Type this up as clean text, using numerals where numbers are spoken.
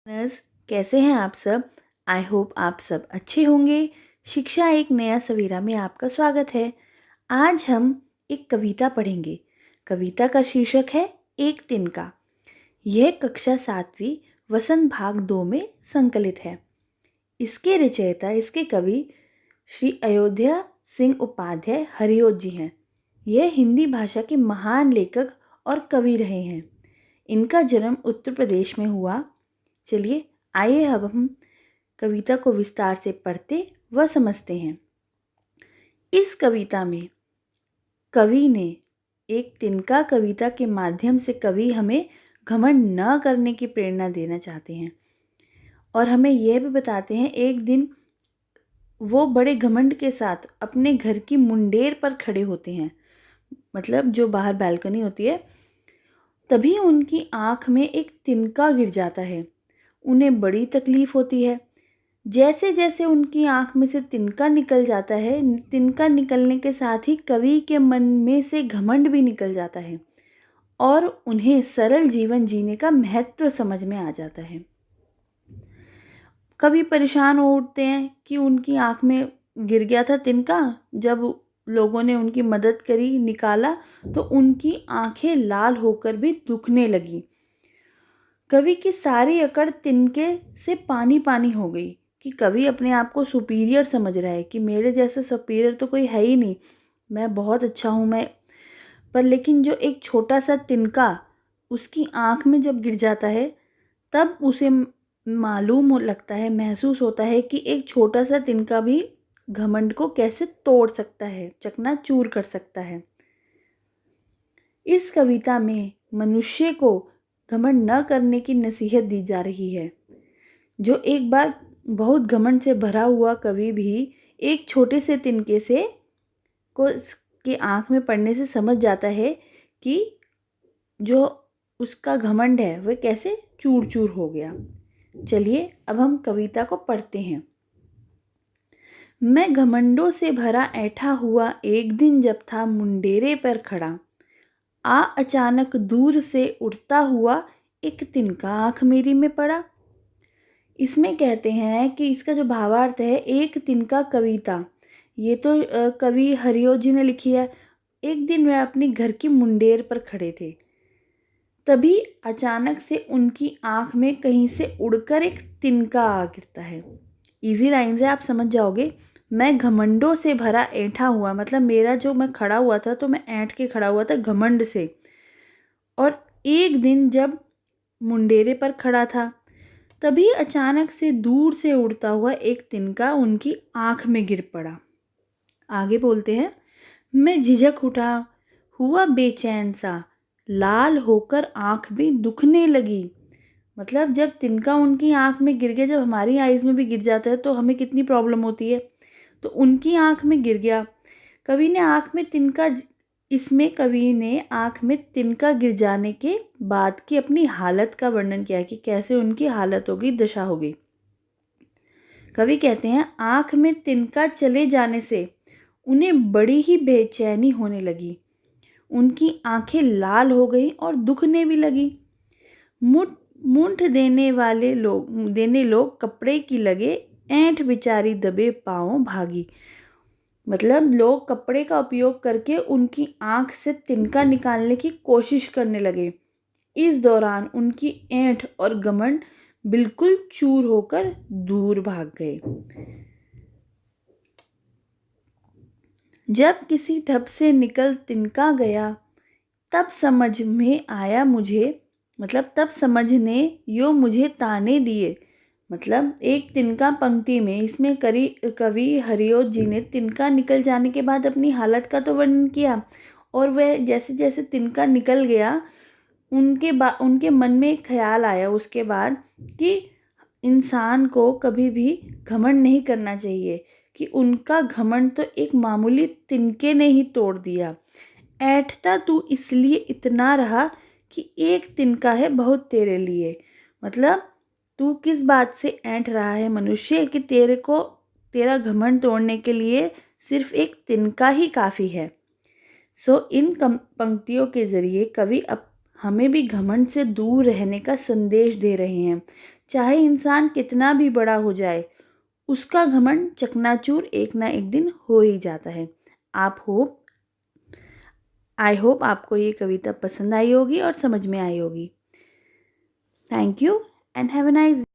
Listeners, कैसे हैं आप सब। आई होप आप सब अच्छे होंगे। शिक्षा एक नया सवेरा में आपका स्वागत है। आज हम एक कविता पढ़ेंगे। कविता का शीर्षक है एक तिनका। यह कक्षा 7वीं वसंत भाग 2 में संकलित है। इसके रचयिता, इसके कवि श्री अयोध्या सिंह उपाध्याय हरिओत जी हैं। यह हिंदी भाषा के महान लेखक और कवि रहे हैं। इनका जन्म उत्तर प्रदेश में हुआ। चलिए आइए अब हम कविता को विस्तार से पढ़ते व समझते हैं। इस कविता में कवि ने एक तिनका कविता के माध्यम से कवि हमें घमंड न करने की प्रेरणा देना चाहते हैं और हमें यह भी बताते हैं एक दिन वो बड़े घमंड के साथ अपने घर की मुंडेर पर खड़े होते हैं, मतलब जो बाहर बालकनी होती है। तभी उनकी आँख में एक तिनका गिर जाता है। उन्हें बड़ी तकलीफ़ होती है। जैसे जैसे उनकी आँख में से तिनका निकल जाता है, तिनका निकलने के साथ ही कवि के मन में से घमंड भी निकल जाता है और उन्हें सरल जीवन जीने का महत्व समझ में आ जाता है। कवि परेशान हो उठते हैं कि उनकी आँख में गिर गया था तिनका। जब लोगों ने उनकी मदद करी, निकाला, तो उनकी आँखें लाल होकर भी दुखने लगी। कवि की सारी अकड़ तिनके से पानी पानी हो गई कि कवि अपने आप को सुपीरियर समझ रहा है कि मेरे जैसा सुपीरियर तो कोई है ही नहीं, मैं बहुत अच्छा हूँ। पर लेकिन जो एक छोटा सा तिनका उसकी आँख में जब गिर जाता है, तब उसे मालूम लगता है, महसूस होता है कि एक छोटा सा तिनका भी घमंड को कैसे तोड़ सकता है, चकनाचूर कर सकता है। इस कविता में मनुष्य को घमंड न करने की नसीहत दी जा रही है। जो एक बार बहुत घमंड से भरा हुआ कवि भी एक छोटे से तिनके से को के आँख में पड़ने से समझ जाता है कि जो उसका घमंड है वह कैसे चूर चूर हो गया। चलिए अब हम कविता को पढ़ते हैं। मैं घमंडों से भरा ऐठा हुआ एक दिन जब था मुंडेरे पर खड़ा, आ अचानक दूर से उड़ता हुआ एक तिनका आँख मेरी में पड़ा। इसमें कहते हैं कि इसका जो भावार्थ है, एक तिनका कविता, ये तो कवि हरिओत जी ने लिखी है। एक दिन वह अपनी घर की मुंडेर पर खड़े थे, तभी अचानक से उनकी आँख में कहीं से उड़कर एक तिनका आ गिरता है। इजी लाइन से आप समझ जाओगे। मैं घमंडों से भरा ऐंठा हुआ, मतलब मेरा जो मैं खड़ा हुआ था तो मैं ऐंठ के खड़ा हुआ था घमंड से। और एक दिन जब मुंडेरे पर खड़ा था, तभी अचानक से दूर से उड़ता हुआ एक तिनका उनकी आँख में गिर पड़ा। आगे बोलते हैं, मैं झिझक उठा हुआ बेचैन सा, लाल होकर आँख भी दुखने लगी। मतलब जब तिनका उनकी आँख में गिर गया, जब हमारी आइज़ में भी गिर जाता है तो हमें कितनी प्रॉब्लम होती है, तो उनकी आँख में गिर गया। कवि ने आँख में तिनका इसमें कवि ने आँख में तिनका गिर जाने के बाद की अपनी हालत का वर्णन किया कि कैसे उनकी हालत हो गई, दशा हो गई। कवि कहते हैं, आँख में तिनका चले जाने से उन्हें बड़ी ही बेचैनी होने लगी। उनकी आँखें लाल हो गई और दुखने भी लगी। मूंठ देने लोग कपड़े की लगे, ऐंठ बेचारी दबे पाँव भागी। मतलब लोग कपड़े का उपयोग करके उनकी आँख से तिनका निकालने की कोशिश करने लगे। इस दौरान उनकी ऐंठ और घमंड बिल्कुल चूर होकर दूर भाग गए। जब किसी ढब से निकल तिनका गया, तब समझ में आया मुझे, मतलब तब समझने यो मुझे ताने दिए। मतलब एक तिनका पंक्ति में इसमें कवि हरिओत जी ने तिनका निकल जाने के बाद अपनी हालत का तो वर्णन किया, और वह जैसे जैसे तिनका निकल गया उनके मन में एक ख्याल आया उसके बाद कि इंसान को कभी भी घमंड नहीं करना चाहिए, कि उनका घमंड तो एक मामूली तिनके ने ही तोड़ दिया। ऐंठता तू इसलिए इतना रहा कि एक तिनका है बहुत तेरे लिए। मतलब तू किस बात से ऐंठ रहा है मनुष्य, कि तेरा घमंड तोड़ने के लिए सिर्फ एक तिनका ही काफ़ी है। इन पंक्तियों के ज़रिए कवि अब हमें भी घमंड से दूर रहने का संदेश दे रहे हैं, चाहे इंसान कितना भी बड़ा हो जाए, उसका घमंड चकनाचूर एक ना एक दिन हो ही जाता है। आई होप आपको ये कविता पसंद आई होगी और समझ में आई होगी। Thank you and have a nice